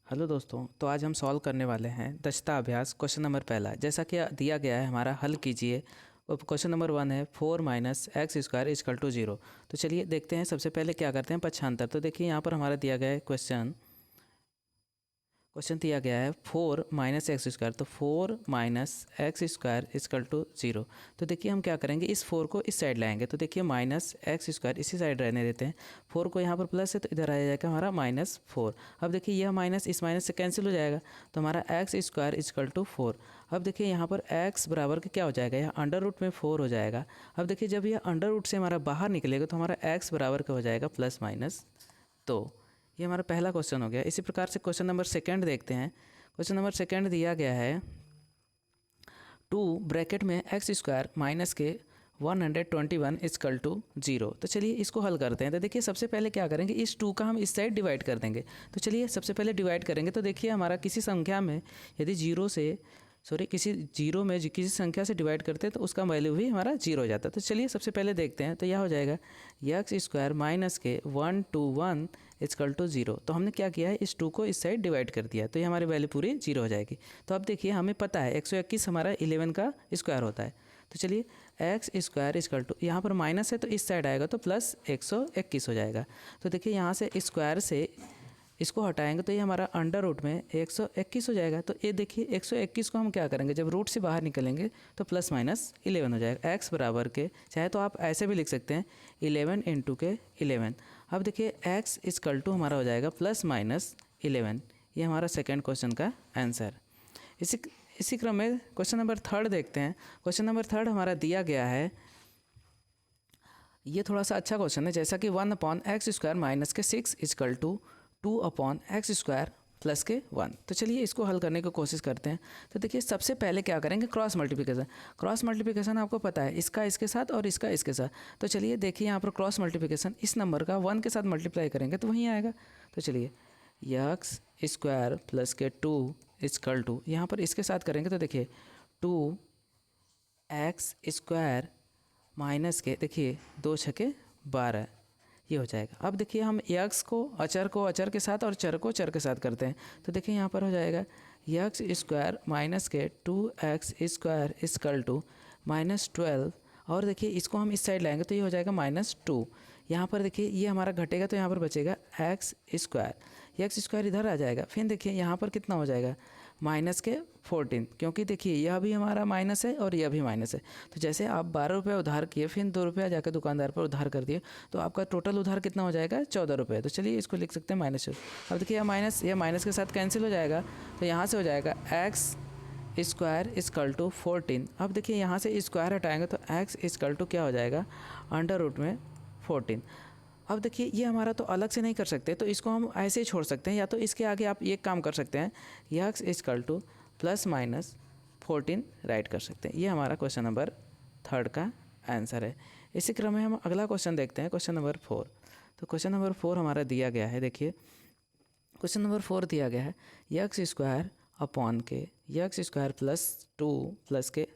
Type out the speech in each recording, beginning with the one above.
Hello दोस्तों, तो आज हम सॉल्व करने वाले हैं दक्षता अभ्यास क्वेश्चन नंबर पहला। जैसा कि दिया गया है हमारा हल कीजिए। और क्वेश्चन नंबर 1 है 4 minus X square equal to 0। तो चलिए देखते हैं सबसे पहले क्या करते हैं पक्षांतर। तो देखिए यहाँ पर हमारा दिया गया है क्वेश्चन दिया गया है 4 माइनस एक्स स्क्वायर। तो 4 minus X square equal to 0। तो देखिए हम क्या करेंगे, इस 4 को इस साइड लाएंगे। तो देखिए माइनस एक्स स्क्वायर इसी साइड रहने देते हैं। 4 को यहाँ पर प्लस है तो इधर आ जाएगा हमारा -4। अब देखिए यह माइनस इस माइनस से कैंसिल हो जाएगा तो हमारा एक्स स्क्वायर इजकल टू 4। अब देखिए यहाँ पर x बराबर के क्या हो जाएगा, यह अंडर रूट में 4 हो जाएगा। अब देखिए जब यह अंडर रूट से हमारा बाहर निकलेगा तो हमारा x बराबर का हो जाएगा +- तो ये हमारा पहला क्वेश्चन हो गया। इसी प्रकार से क्वेश्चन नंबर सेकंड देखते हैं। क्वेश्चन नंबर सेकंड दिया गया है 2 ब्रैकेट में एक्स स्क्वायर माइनस के 121 इजकल टू 0। तो चलिए इसको हल करते हैं। तो देखिए सबसे पहले क्या करेंगे, इस 2 का हम इस साइड डिवाइड कर देंगे। तो चलिए सबसे पहले डिवाइड करेंगे। तो देखिए हमारा किसी संख्या में यदि किसी संख्या से डिवाइड करते हैं तो उसका वैल्यू भी हमारा 0 हो जाता है। तो चलिए सबसे पहले देखते हैं। तो यह हो जाएगा एक्स स्क्वायर माइनस के 121 इजकल टू 0। तो हमने क्या किया है, इस 2 को इस साइड डिवाइड कर दिया तो ये हमारी वैल्यू पूरी 0 हो जाएगी। तो अब देखिए हमें पता है 121 हमारा 11 का स्क्वायर होता है। तो चलिए एक्स स्क्वायर इजकल टू, यहाँ पर माइनस है तो इस साइड आएगा तो +121 हो जाएगा। तो देखिए यहाँ से स्क्वायर से इसको हटाएंगे तो ये हमारा अंडर रूट में 121 हो जाएगा। तो ये देखिए 121 को हम क्या करेंगे, जब रूट से बाहर निकलेंगे तो +-11 हो जाएगा। x बराबर के, चाहे तो आप ऐसे भी लिख सकते हैं 11 × के 11। अब देखिए x इजकल टू हमारा हो जाएगा +-11। ये हमारा सेकेंड क्वेश्चन का आंसर। इसी क्रम में क्वेश्चन नंबर थर्ड देखते हैं। क्वेश्चन नंबर थर्ड हमारा दिया गया है, ये थोड़ा सा अच्छा क्वेश्चन है। जैसा कि 1/x स्क्वायर माइनस के 6 is equal to 2/x square plus के 1। तो चलिए इसको हल करने की कोशिश करते हैं। तो देखिए सबसे पहले क्या करेंगे, क्रॉस मल्टीप्लिकेशन। क्रॉस मल्टीप्लिकेशन आपको पता है, इसका इसके साथ और इसका इसके साथ। तो चलिए देखिए यहाँ पर क्रॉस मल्टीप्लिकेशन, इस नंबर का 1 के साथ मल्टीप्लाई करेंगे तो वहीं आएगा। तो चलिए एक्स स्क्वायर प्लस के 2 इजकल टू, यहाँ पर इसके साथ करेंगे तो देखिए 2x स्क्वायर माइनस के, देखिए 2 छके 12, ये हो जाएगा। अब देखिए हम यक्स को अचर के साथ और चर को चर के साथ करते हैं। तो देखिए यहाँ पर हो जाएगा यक्स स्क्वायर माइनस के 2x स्क्वायर इजकल टू -12। और देखिए इसको हम इस साइड लाएंगे तो ये हो जाएगा -2। यहाँ पर देखिए ये हमारा घटेगा तो यहाँ पर बचेगा एक्स स्क्वायर इधर आ जाएगा। फिर देखिए यहाँ पर कितना हो जाएगा, -14, क्योंकि देखिए यह भी हमारा माइनस है और यह भी माइनस है। तो जैसे आप 12 रुपये उधार किए, फिर 2 रुपया जाकर दुकानदार पर उधार कर दिए, तो आपका टोटल उधार कितना हो जाएगा, 14 रुपये। तो चलिए इसको लिख सकते हैं -14। अब देखिए यह माइनस के साथ कैंसिल हो जाएगा तो यहाँ से हो जाएगा एक्स स्क्वायर इजकल टू 14। अब देखिए यहाँ से स्क्वायर हटाएंगे तो एक्स इजकल टू क्या हो जाएगा, अंडर रूट में 14। अब देखिए ये हमारा तो अलग से नहीं कर सकते, तो इसको हम ऐसे ही छोड़ सकते हैं, या तो इसके आगे आप ये काम कर सकते हैं, एक्स इजकल टू +-14 राइट कर सकते हैं। ये हमारा क्वेश्चन नंबर थर्ड का आंसर है। इसी क्रम में हम अगला क्वेश्चन देखते हैं, क्वेश्चन नंबर 4। तो क्वेश्चन नंबर 4 हमारा दिया गया है, देखिए क्वेश्चन नंबर 4 दिया गया है एक्स स्क्वायर अपॉन के एक्स स्क्वायर +2 प्लस के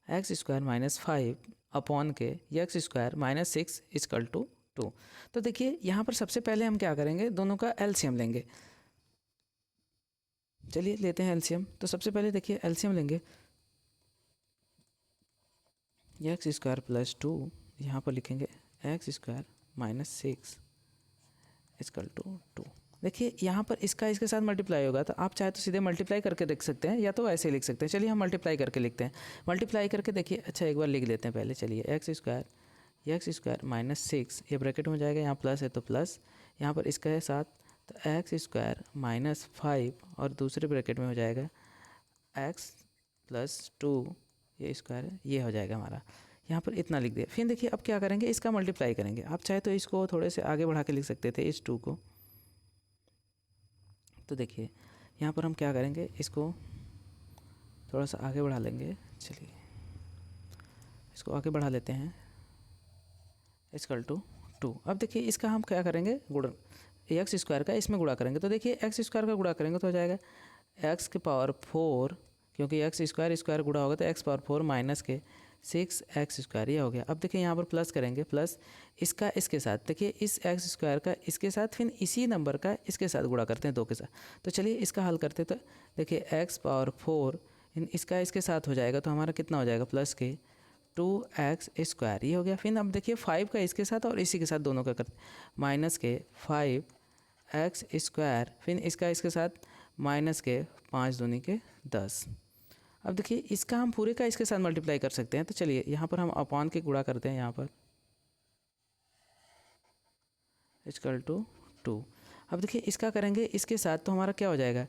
एक्स स्क्वायर -5 अपॉन के एक्स स्क्वायर -6 इजकल टू 2। तो देखिए यहाँ पर सबसे पहले हम क्या करेंगे, दोनों का एलसीएम लेंगे। चलिए लेते हैं एलसीएम। तो सबसे पहले देखिए एलसीएम लेंगे, एक्स स्क्वायर +2, यहाँ पर लिखेंगे एक्स स्क्वायर -6 इजकल टू 2। देखिए यहाँ पर इसका इसके साथ मल्टीप्लाई होगा, तो आप चाहे तो सीधे मल्टीप्लाई करके देख सकते हैं, या तो ऐसे लिख सकते हैं। चलिए हम मल्टीप्लाई करके लिखते हैं। मल्टीप्लाई करके देखिए, अच्छा एक बार लिख लेते हैं पहले। चलिए एक्स स्क्वायर -6, ये ब्रैकेट में जाएगा, यहाँ प्लस है तो प्लस, यहाँ पर इसका है 7 तो एक्स स्क्वायर -5 और दूसरे ब्रैकेट में हो जाएगा एक्स +2, ये स्क्वायर है, ये हो जाएगा हमारा। यहाँ पर इतना लिख दिया। फिर देखिए अब क्या करेंगे, इसका मल्टीप्लाई करेंगे। आप चाहे तो इसको थोड़े से आगे बढ़ा के लिख सकते थे, इस 2 को। तो देखिए यहाँ पर हम क्या करेंगे, इसको थोड़ा सा आगे बढ़ा लेंगे। चलिए इसको आगे बढ़ा लेते हैं, इजकल टू 2। अब देखिए इसका हम क्या करेंगे, गुणा, एक्स स्क्वायर का इसमें गुणा करेंगे। तो देखिए एक्स स्क्वायर का गुणा करेंगे तो हो जाएगा एक्स की पावर 4, क्योंकि एक्स स्क्वायर गुणा होगा तो एक्स पावर 4 माइनस के 6x², ये हो गया। अब देखिए यहाँ पर प्लस करेंगे, प्लस इसका इसके साथ, देखिए इस x² का इसके साथ, फिर इसी नंबर का इसके साथ गुणा करते हैं 2 के साथ। तो चलिए इसका हल करते हैं। तो देखिए x⁴ इसका इसके साथ हो जाएगा, तो हमारा कितना हो जाएगा, प्लस के 2x², ये हो गया। फिर अब देखिए 5 का इसके साथ और इसी के साथ दोनों का करते, माइनस के 5x², फिर इसका इसके साथ माइनस के 5 दूनी के 10। अब देखिए इसका हम पूरे का इसके साथ मल्टीप्लाई कर सकते हैं। तो चलिए यहाँ पर हम अपॉन के गुणा करते हैं, यहाँ पर = 2। अब देखिए इसका करेंगे इसके साथ, तो हमारा क्या हो जाएगा,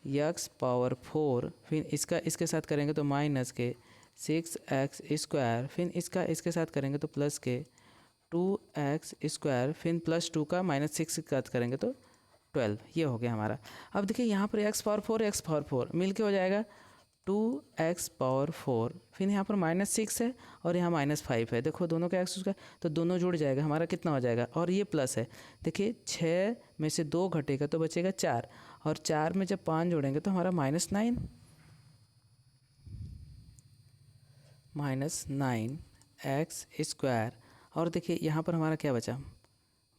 x⁴, फिर इसका इसके साथ करेंगे तो माइनस के 6x², फिर इसका इसके साथ करेंगे तो प्लस के 2x², फिर +2 का -6 के साथ करेंगे तो 12, ये हो गया हमारा। अब देखिए यहाँ पर x⁴ मिल के हो जाएगा 2x⁴, फिर यहाँ पर -6 है और यहाँ -5 है। देखो दोनों का x², तो दोनों जुड़ जाएगा, हमारा कितना हो जाएगा, और ये प्लस है। देखिए 6 में से 2 घटेगा तो बचेगा 4, और 4 में जब 5 जोड़ेंगे तो हमारा -9x²। और देखिए यहाँ पर हमारा क्या बचा,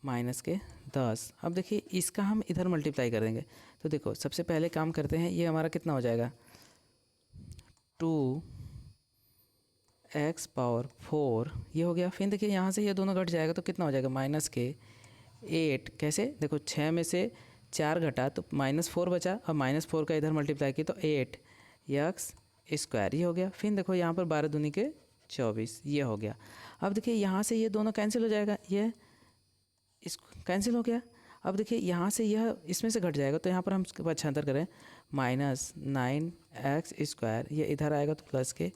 -10। अब देखिए इसका हम इधर मल्टीप्लाई कर देंगे। तो देखो सबसे पहले काम करते हैं, ये हमारा कितना हो जाएगा, 2x⁴, ये हो गया। फिर देखिए यहाँ से ये दोनों घट जाएगा तो कितना हो जाएगा, -8। कैसे, देखो 6 में से 4 घटा तो -4 बचा, अब -4 का इधर मल्टीप्लाई किया तो 8x², ये हो गया। फिर देखो यहाँ पर 12 दूनी के 24, ये हो गया। अब देखिए यहाँ से ये दोनों कैंसिल हो जाएगा, ये इसको कैंसिल हो गया। अब देखिए यहाँ से यह इसमें से घट जाएगा, तो यहाँ पर हम पक्षांतर करें, -9x², ये इधर आएगा तो प्लस के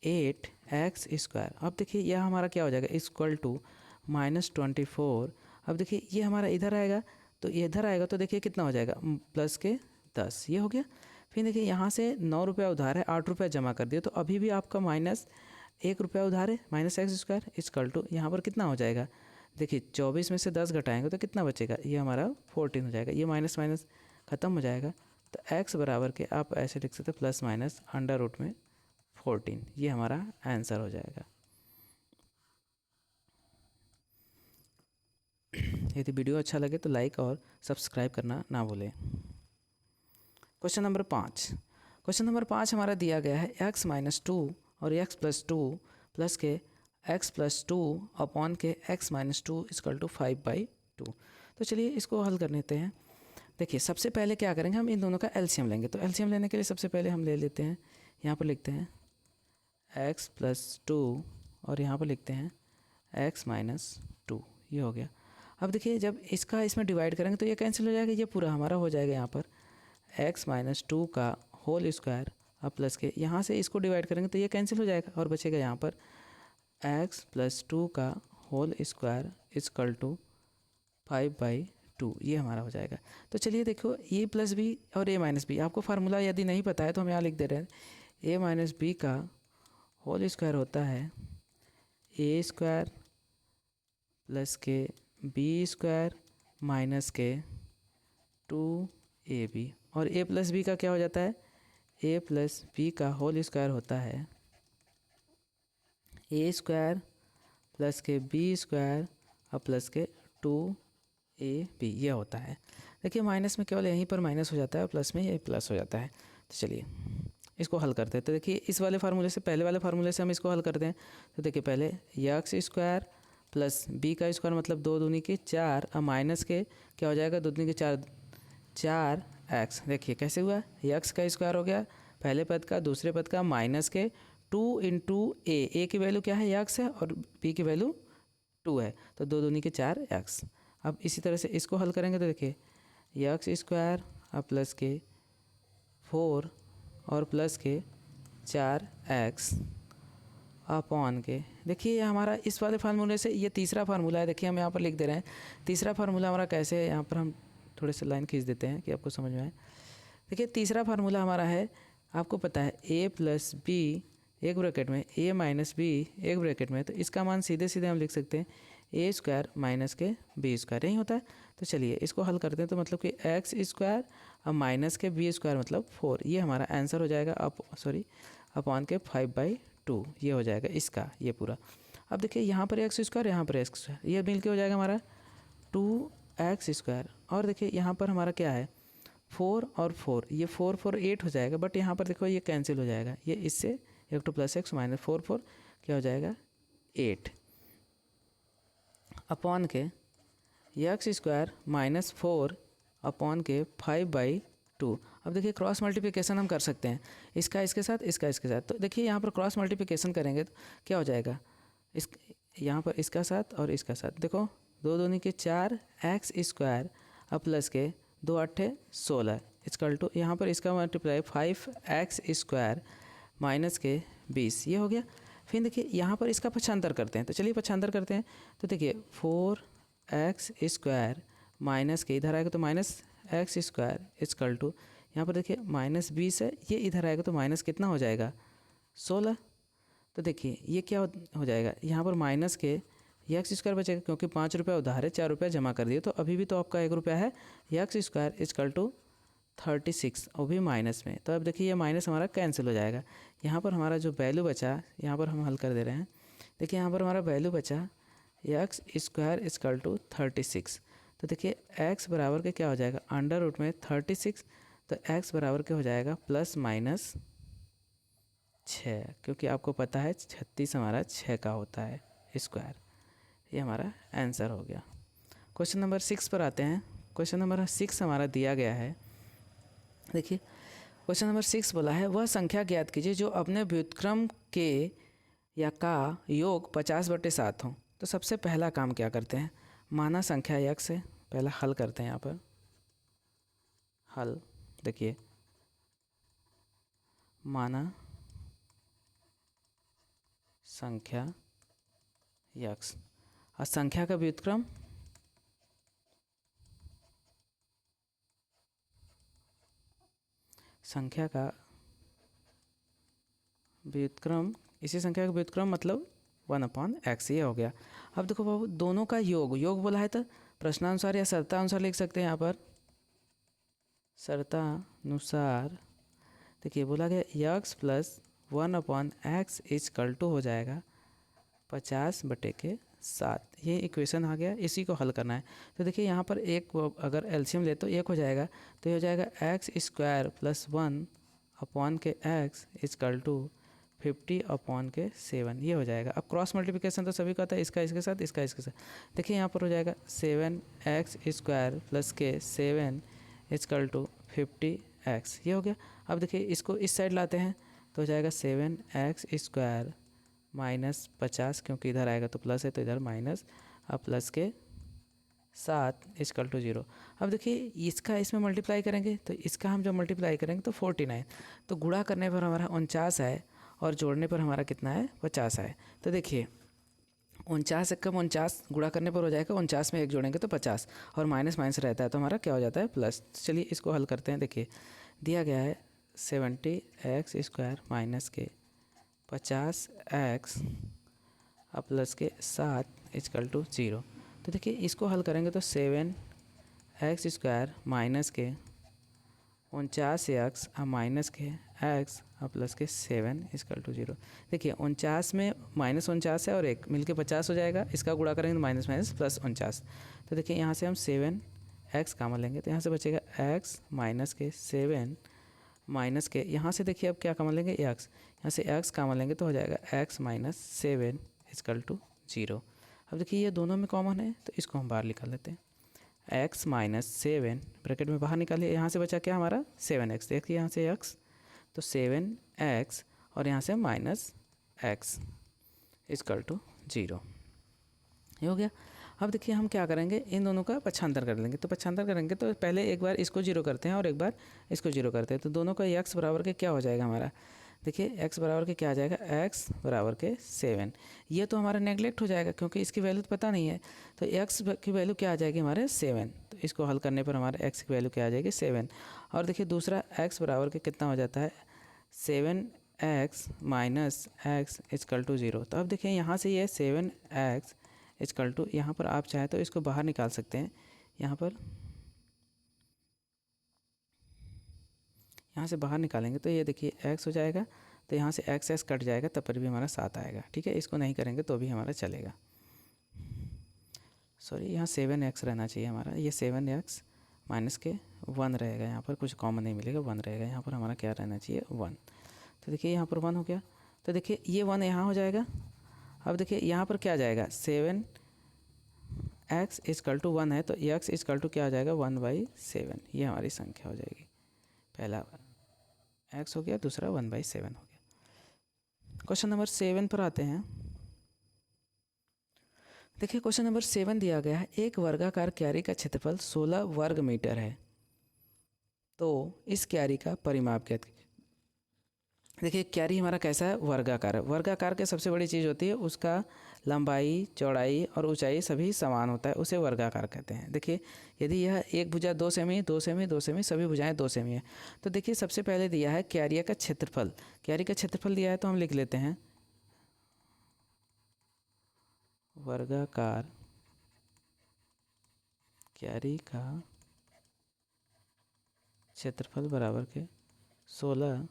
8x²। अब देखिए यह हमारा क्या हो जाएगा, =-24। अब देखिए ये हमारा इधर आएगा, तो ये इधर आएगा तो देखिए कितना हो जाएगा, प्लस के 10, ये हो गया। फिर देखिए यहाँ से 9 रुपया उधार है, 8 रुपया जमा कर दिए, तो अभी भी आपका -1 रुपया उधार है, -x², यहाँ पर कितना हो जाएगा, देखिए 24 में से 10 घटाएंगे तो कितना बचेगा, ये हमारा 14 हो जाएगा। ये माइनस माइनस ख़त्म हो जाएगा, तो x बराबर के आप ऐसे लिख सकते हैं ±√14, ये हमारा आंसर हो जाएगा। यदि वीडियो अच्छा लगे तो लाइक और सब्सक्राइब करना ना भूलें। क्वेश्चन नंबर 5 हमारा दिया गया है x-2 और x+2 प्लस के x+2 अपॉन के x-2 = 5/2। तो चलिए इसको हल कर लेते हैं। देखिए सबसे पहले क्या करेंगे, हम इन दोनों का एलसीएम लेंगे। तो एलसीएम लेने के लिए सबसे पहले हम ले लेते हैं, यहाँ पर लिखते हैं x+2 और यहाँ पर लिखते हैं x-2, ये हो गया। अब देखिए जब इसका इसमें डिवाइड करेंगे तो ये कैंसिल हो जाएगा, ये पूरा हमारा हो जाएगा यहाँ पर x-2 का होल स्क्वायर, अब प्लस के यहाँ से इसको डिवाइड करेंगे तो ये कैंसिल हो जाएगा और बचेगा यहाँ पर x+2 का होल स्क्वायर = 5/2, ये हमारा हो जाएगा। तो चलिए देखो a + b और a - b, आपको फार्मूला यदि नहीं पता है तो हम यहाँ लिख दे रहे हैं, a - b का होल स्क्वायर होता है a² प्लस के b² माइनस के 2ab, और a + b का क्या हो जाता है, a + b का होल स्क्वायर होता है a² प्लस के b² और प्लस के 2ab, ये होता है। देखिए माइनस में केवल यहीं पर माइनस हो जाता है और प्लस में ये प्लस हो जाता है। तो चलिए इसको हल करते हैं। तो देखिए इस वाले फार्मूले से, पहले वाले फार्मूले से हम इसको हल करते हैं। तो देखिए पहले x² प्लस b का स्क्वायर मतलब 2 दूनी के 4, अब माइनस के क्या हो जाएगा, 2 दूनी के 4, 4x। देखिए कैसे हुआ, x का स्क्वायर हो गया पहले पद का, दूसरे पद का माइनस के 2 × a की वैल्यू क्या है, x है, और b की वैल्यू 2 है, तो 2 दूनी के 4x। अब इसी तरह से इसको हल करेंगे तो देखिए x² अब प्लस के 4 और प्लस के 4x अपॉन के, देखिए ये हमारा इस वाले फार्मूले से, ये तीसरा फार्मूला है। देखिए हम यहाँ पर लिख दे रहे हैं तीसरा फार्मूला हमारा कैसे है, यहाँ पर हम थोड़े से लाइन खींच देते हैं कि आपको समझ में आए। देखिए तीसरा फार्मूला हमारा है, आपको पता है a + b एक ब्रैकेट में a - b एक ब्रैकेट में, तो इसका मान सीधे सीधे हम लिख सकते हैं a² माइनस के b², यही होता है। तो चलिए इसको हल करते हैं, तो मतलब कि x² अब माइनस के b² मतलब 4, ये हमारा आंसर हो जाएगा, अपॉन के 5/2। 2 ये हो जाएगा इसका ये पूरा। अब देखिए यहाँ पर एक्स स्क्वायर, यहाँ पर एक्स स्क्वायर, ये मिल के हो जाएगा हमारा 2x²। और देखिए यहाँ पर हमारा क्या है 4 और 4, ये 4 4 8 हो जाएगा, बट यहाँ पर देखो ये कैंसिल हो जाएगा, ये इससे एक टू प्लस एक्स माइनस 4 4 क्या हो जाएगा 8 अपॉन के x² माइनस 4 अपॉन के 5/2। अब देखिए क्रॉस मल्टीप्लिकेशन हम कर सकते हैं, इसका इसके साथ, इसका इसके साथ। तो देखिए यहाँ पर क्रॉस मल्टीप्लिकेशन करेंगे तो क्या हो जाएगा, इस यहाँ पर इसका साथ और इसका साथ, देखो 2 दूनी के 4x² अब प्लस के 2 8 16 इक्वल टू यहाँ पर इसका मल्टीप्लाई 5x² माइनस के 20 ये हो गया। फिर देखिए यहाँ पर इसका पक्षांतर करते हैं, तो चलिए पक्षांतर करते हैं। तो देखिए 4x² माइनस के इधर आएगा तो माइनस x² इक्वल टू यहाँ पर देखिए माइनस 20 है, ये इधर आएगा तो माइनस कितना हो जाएगा 16। तो देखिए ये क्या हो जाएगा, यहाँ पर माइनस के ये x² बचेगा, क्योंकि 5 रुपया उधार है, 4 रुपया जमा कर दिए, तो अभी भी तो आपका 1 रुपया है। x² इक्वल टू 36 और भी माइनस में। तो अब देखिए ये माइनस हमारा कैंसिल हो जाएगा। यहाँ पर हमारा जो वैल्यू बचा, यहाँ पर हम हल कर दे रहे हैं। देखिए यहाँ पर हमारा वैल्यू बचा x² इक्वल टू 36। तो देखिए x बराबर के क्या हो जाएगा अंडर रूट में 36, तो x बराबर के हो जाएगा प्लस माइनस 6, क्योंकि आपको पता है 36 हमारा 6 का होता है स्क्वायर। ये हमारा आंसर हो गया। क्वेश्चन नंबर 6 पर आते हैं। क्वेश्चन नंबर 6 हमारा दिया गया है। देखिए क्वेश्चन नंबर 6 बोला है वह संख्या ज्ञात कीजिए जो अपने व्युत्क्रम के या का योग 50/7 हो। तो सबसे पहला काम क्या करते हैं, माना संख्या x है, पहला हल करते हैं। यहाँ पर हल देखिए माना संख्या x और संख्या का व्युत्क्रम इसी संख्या का व्युत्क्रम मतलब 1/x ये हो गया। अब देखो बाबू दोनों का योग बोला है, तो प्रश्नानुसार या शर्तानुसार लिख सकते हैं। यहाँ पर शर्तानुसार देखिए बोला गया x + 1/x इक्वल टू हो जाएगा 50/7। ये इक्वेशन आ गया, इसी को हल करना है। तो देखिए यहाँ पर एक अगर एलसीएम ले तो 1 हो जाएगा, तो ये हो जाएगा x² + 1/x इक्वल टू 50/7 ये हो जाएगा। अब क्रॉस मल्टीप्लिकेशन तो सभी का था, इसका इसके साथ, इसका इसके साथ। देखिए यहाँ पर हो जाएगा 7x² + के 7 इक्वल टू 50x ये हो गया। अब देखिए इसको इस साइड लाते हैं तो हो जाएगा 7x² माइनस 50, क्योंकि इधर आएगा तो प्लस है तो इधर माइनस, अब प्लस के 7 इक्वल टू 0। अब देखिए इसका इसमें मल्टीप्लाई करेंगे तो इसका हम जब मल्टीप्लाई करेंगे तो 49, तो गुणा करने पर हमारा 49 है और जोड़ने पर हमारा कितना है 50 है। तो देखिए 49 एकम 49 गुणा करने पर हो जाएगा 49 में 1 जोड़ेंगे तो 50 और माइनस माइनस रहता है तो हमारा क्या हो जाता है प्लस। चलिए इसको हल करते हैं। देखिए दिया गया है 70x² माइनस के 50x अब प्लस के 7 इक्वल टू 0। तो देखिए इसको हल करेंगे तो 7x² माइनस के 49x अब माइनस के x अब प्लस के 7 इक्वल टू 0। देखिए 49 में -49 है और 1 मिलके 50 हो जाएगा, इसका गुणा करेंगे तो माइनस माइनस प्लस 49। तो देखिए यहाँ से हम 7x कॉमन लेंगे तो यहाँ से बचेगा x माइनस के 7 माइनस के यहाँ से देखिए अब क्या कॉमन लेंगे x, यहाँ से x कॉमन लेंगे तो हो जाएगा x माइनस 7 इक्वल टू 0। अब देखिए ये दोनों में कॉमन है तो इसको हम बाहर निकाल लेते हैं। x माइनस 7 ब्रैकेट में बाहर निकालिए, यहाँ से बचा क्या हमारा 7x। देखिए यहाँ से x तो 7x और यहाँ से माइनस x इक्वल टू 0 ये हो गया। अब देखिए हम क्या करेंगे, इन दोनों का पक्षांतर कर लेंगे। तो पक्षांतर करेंगे तो पहले एक बार इसको 0 करते हैं और एक बार इसको 0 करते हैं। तो दोनों का x बराबर के क्या हो जाएगा हमारा, देखिए x बराबर के क्या आ जाएगा x बराबर के 7। ये तो हमारा नेगलेक्ट हो जाएगा क्योंकि इसकी वैल्यू तो पता नहीं है, तो x की वैल्यू क्या आ जाएगी हमारे 7। तो इसको हल करने पर हमारे x की वैल्यू क्या आ जाएगी 7। और देखिए दूसरा x बराबर के कितना हो जाता है 7x minus x equal to 0। तो अब देखिए यहाँ से ये 7x इक्वल टू, यहाँ पर आप चाहें तो इसको बाहर निकाल सकते हैं। यहाँ से बाहर निकालेंगे तो ये देखिए x हो जाएगा तो यहाँ से एक्स एक्स कट जाएगा, तब पर भी हमारा 7 आएगा। ठीक है, इसको नहीं करेंगे तो भी हमारा चलेगा। सॉरी, यहाँ 7x रहना चाहिए हमारा, ये 7x माइनस के 1 रहेगा, यहाँ पर कुछ कॉमन नहीं मिलेगा, 1 रहेगा। यहाँ पर हमारा क्या रहना चाहिए, 1। तो देखिए यहाँ पर 1 हो गया, तो देखिए ये 1 यहाँ हो जाएगा। अब देखिए यहाँ पर क्या जाएगा, 7x इक्वल टू 1 है, तो x इक्वल टू क्या हो जाएगा, 1/7। ये हमारी संख्या हो जाएगी। पहला x हो गया, दूसरा 1/7 हो गया। क्वेश्चन नंबर 7 पर आते हैं। देखिए क्वेश्चन नंबर 7 दिया गया है, एक वर्गाकार क्यारी का क्षेत्रफल 16 वर्ग मीटर है, तो इस क्यारी का परिमाप ज्ञात कीजिए। देखिए क्यारी हमारा कैसा है, वर्गाकार है। वर्गाकार की सबसे बड़ी चीज़ होती है उसका लंबाई, चौड़ाई और ऊंचाई सभी समान होता है, उसे वर्गाकार कहते हैं। देखिए यदि यह एक भुजा 2 सेमी, 2 सेमी, 2 सेमी, सभी भुजाएं 2 सेमी है, तो देखिए सबसे पहले दिया है क्यारिया का क्षेत्रफल। क्यारी का क्षेत्रफल दिया है तो हम लिख लेते हैं वर्गाकार क्यारी का क्षेत्रफल बराबर के 16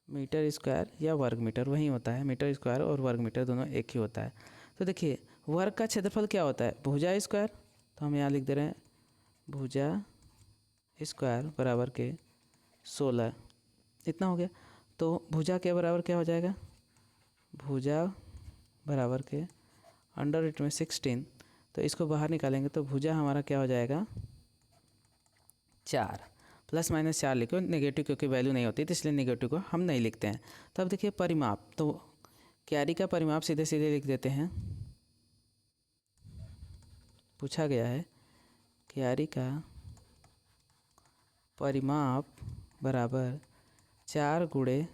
मीटर स्क्वायर या वर्ग मीटर, वही होता है, मीटर स्क्वायर और वर्ग मीटर दोनों एक ही होता है। तो देखिए वर्ग का क्षेत्रफल क्या होता है, भुजा स्क्वायर, तो हम यहाँ लिख दे रहे हैं भुजा स्क्वायर बराबर के 16, इतना हो गया। तो भुजा के बराबर क्या हो जाएगा, भुजा बराबर के अंडर रूट में 16, तो इसको बाहर निकालेंगे तो भुजा हमारा क्या हो जाएगा, 4। प्लस माइनस 4 लिखो, नेगेटिव क्योंकि वैल्यू नहीं होती तो इसलिए नेगेटिव को हम नहीं लिखते हैं। तो अब देखिए परिमाप, तो क्यारी का परिमाप सीधे सीधे लिख देते हैं। पूछा गया है क्यारी का परिमाप बराबर 4 गुणे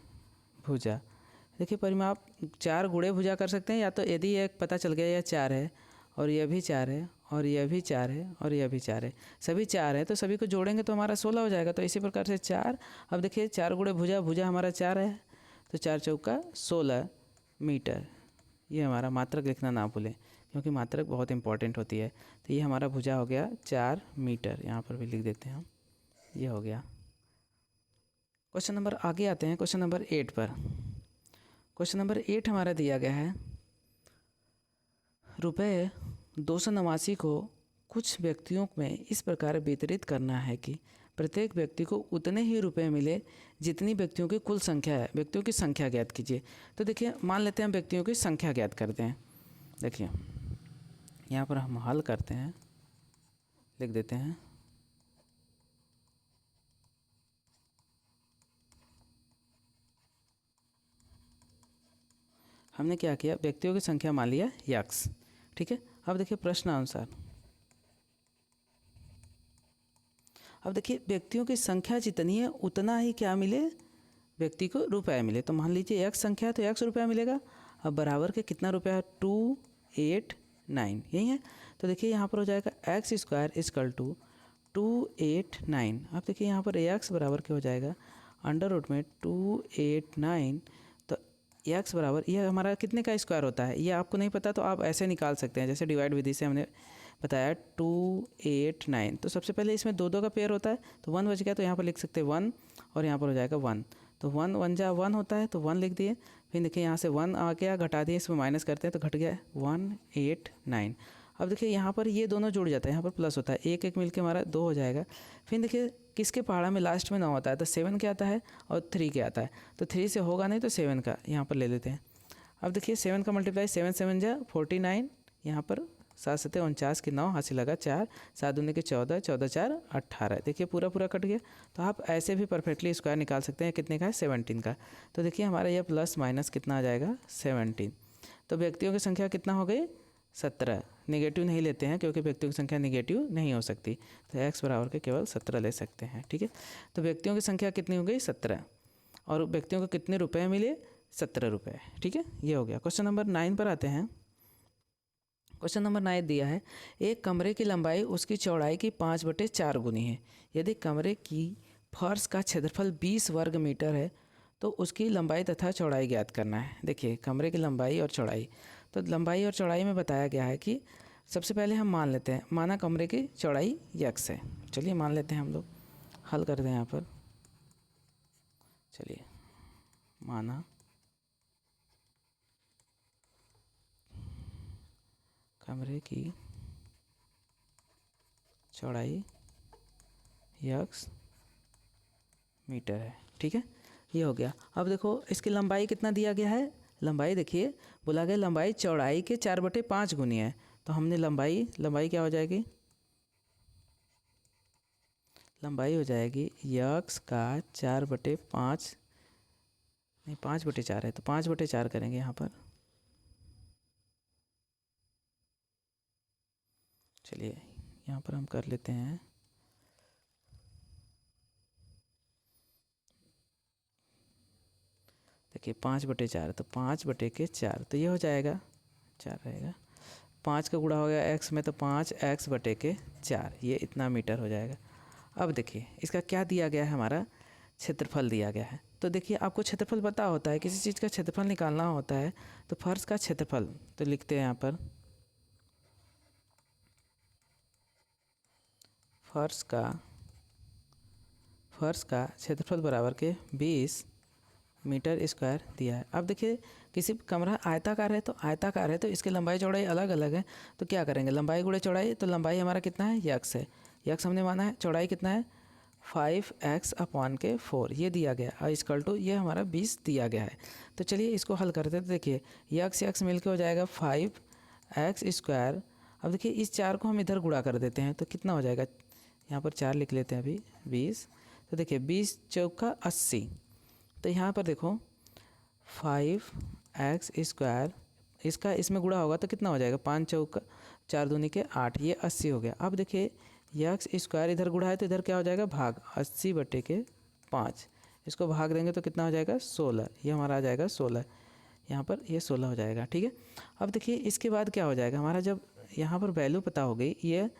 भुजा। देखिए परिमाप 4 गुणे भुजा कर सकते हैं, या तो यदि एक पता चल गया यह 4 है और यह भी 4 है और यह भी 4 है और यह भी 4 है, सभी 4 है, तो सभी को जोड़ेंगे तो हमारा 16 हो जाएगा। तो इसी प्रकार से 4, अब देखिए 4 गुणे भुजा, भुजा हमारा 4 है, तो 4 चौका 16 मीटर। ये हमारा मात्रक लिखना ना भूलें क्योंकि मात्रक बहुत इंपॉर्टेंट होती है। तो ये हमारा भुजा हो गया 4 मीटर, यहाँ पर भी लिख देते हैं हम, ये हो गया। क्वेश्चन नंबर आगे आते हैं, क्वेश्चन नंबर 8 पर। क्वेश्चन नंबर 8 हमारा दिया गया है, रुपये 289 को कुछ व्यक्तियों में इस प्रकार वितरित करना है कि प्रत्येक व्यक्ति को उतने ही रुपए मिले जितनी व्यक्तियों की कुल संख्या है। व्यक्तियों की संख्या ज्ञात कीजिए। तो देखिए मान लेते हैं हम व्यक्तियों की संख्या ज्ञात करते हैं। देखिए यहाँ पर हम हल करते हैं, लिख देते हैं हमने क्या किया, व्यक्तियों की संख्या मान लिया x। ठीक है, अब देखिए प्रश्नानुसार, अब देखिए व्यक्तियों की संख्या जितनी है उतना ही क्या मिले, व्यक्ति को रुपए मिले। तो मान लीजिए x संख्या है तो x रुपया मिलेगा। अब बराबर के कितना रुपया है, 289, यही है। तो देखिए यहाँ पर हो जाएगा x स्क्वायर इक्वल टू 289। अब देखिए यहाँ पर x बराबर क्या हो जाएगा, अंडर रूट में 289। तो x बराबर, ये हमारा कितने का स्क्वायर होता है ये आपको नहीं पता तो आप ऐसे निकाल सकते हैं, जैसे डिवाइड विधि से हमने बताया 289। तो सबसे पहले इसमें 2 का पेयर होता है, तो 1 बच गया, तो यहाँ पर लिख सकते हैं 1 और यहाँ पर हो जाएगा 1। तो 1 1 जा 1 होता है, तो 1 लिख दिए। फिर देखिए यहाँ से 1 आ गया, घटा दिए, इसमें माइनस करते हैं तो घट गया 189। अब देखिए यहाँ पर ये दोनों जुड़ जाता है, यहाँ पर प्लस होता है, एक एक मिलके हमारा 2 हो जाएगा। फिर देखिए किसके पहाड़ा में लास्ट में 9 आता है, तो 7 के आता है और 3 के आता है, तो 3 से होगा नहीं तो 7 का यहाँ पर ले लेते हैं। अब देखिए 7 का मल्टीप्लाई 7 7 जा 49, यहाँ पर 7 7 49 के 9 हासिल लगा 4, 7 दूनी के 14, 14 4 18। देखिए पूरा पूरा कट गया। तो आप ऐसे भी परफेक्टली स्क्वायर निकाल सकते हैं, कितने का है, 17 का। तो देखिए हमारा यह प्लस माइनस कितना आ जाएगा, 17। तो व्यक्तियों की संख्या कितना हो गई, 17। नेगेटिव नहीं लेते हैं क्योंकि व्यक्तियों की संख्या नेगेटिव नहीं हो सकती, तो x बराबर के केवल 17 ले सकते हैं। ठीक है, तो व्यक्तियों की संख्या कितनी हो गई, 17, और व्यक्तियों को कितने रुपए मिले, 17 रुपये। ठीक है, ये हो गया। क्वेश्चन नंबर 9 पर आते हैं। क्वेश्चन नंबर 9 दिया है, एक कमरे की लंबाई उसकी चौड़ाई की 5/4 गुनी है। यदि कमरे की फर्श का क्षेत्रफल 20 वर्ग मीटर है तो उसकी लंबाई तथा चौड़ाई ज्ञात करना है। देखिए कमरे की लंबाई और चौड़ाई, तो लंबाई और चौड़ाई में बताया गया है कि सबसे पहले हम मान लेते हैं, माना कमरे की चौड़ाई x है। चलिए मान लेते हैं, हम लोग हल करते हैं यहाँ पर। चलिए माना कमरे की चौड़ाई x मीटर है। ठीक है, ये हो गया। अब देखो इसकी लंबाई कितना दिया गया है, लंबाई देखिए बोला गया लंबाई चौड़ाई के 4/5 गुनी है। तो हमने लंबाई क्या हो जाएगी, लंबाई हो जाएगी x का 4/5, नहीं 5/4 है, तो 5/4 करेंगे यहाँ पर। चलिए यहाँ पर हम कर लेते हैं, देखिए 5/4, तो 5/4, तो ये हो जाएगा 4 रहेगा, 5 का गुणा हो गया x में, तो 5x/4, ये इतना मीटर हो जाएगा। अब देखिए इसका क्या दिया गया है, हमारा क्षेत्रफल दिया गया है। तो देखिए आपको क्षेत्रफल पता होता है, किसी चीज़ का क्षेत्रफल निकालना होता है तो फर्श का क्षेत्रफल, तो लिखते हैं यहाँ पर फर्श का क्षेत्रफल बराबर के 20 मीटर स्क्वायर दिया है। अब देखिए किसी कमरा आयताकार है, तो आयताकार है तो इसकी लंबाई चौड़ाई अलग अलग है, तो क्या करेंगे लंबाई गुणे चौड़ाई, तो लंबाई हमारा कितना है x है, x हमने माना है, चौड़ाई कितना है 5x/4 ये दिया गया, और इक्वल टू ये हमारा 20 दिया गया है। तो चलिए इसको हल करते हैं, तो देखिए x मिल के हो जाएगा 5x²। अब देखिए इस 4 को हम इधर गुणा कर देते हैं, तो कितना हो जाएगा, यहाँ पर 4 लिख लेते हैं अभी, 20। तो देखिए 20 चौका 80, तो यहाँ पर देखो 5x², इसका इसमें गुणा होगा तो कितना हो जाएगा, 5 चौका 4 दूनी के 8, ये 80 हो गया। अब देखिए x² इधर गुणा है तो इधर क्या हो जाएगा भाग, 80/5, इसको भाग देंगे तो कितना हो जाएगा 16, ये हमारा आ जाएगा 16, यहाँ पर ये 16 हो जाएगा। ठीक है, अब देखिए इसके बाद क्या हो जाएगा हमारा, जब यहाँ पर वैल्यू पता हो गई, ये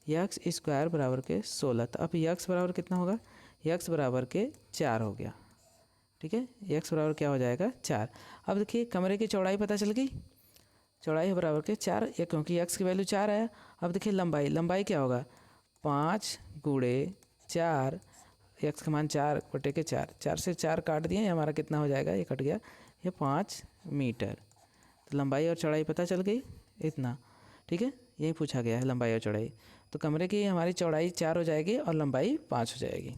x² बराबर के 16, तो अब x बराबर कितना होगा, x बराबर के 4 हो गया। ठीक है, x बराबर क्या हो जाएगा 4। अब देखिए कमरे की चौड़ाई पता चल गई, चौड़ाई बराबर के 4, ये क्योंकि x की वैल्यू 4 है। अब देखिए लंबाई क्या होगा, 5 × 4, x का मान 4/4, 4 से 4 काट दिए, हमारा कितना हो जाएगा, ये कट गया, ये 5 मीटर। तो लंबाई और चौड़ाई पता चल गई इतना। ठीक है, यही पूछा गया है लंबाई और चौड़ाई। तो कमरे की हमारी चौड़ाई 4 हो जाएगी और लंबाई 5 हो जाएगी।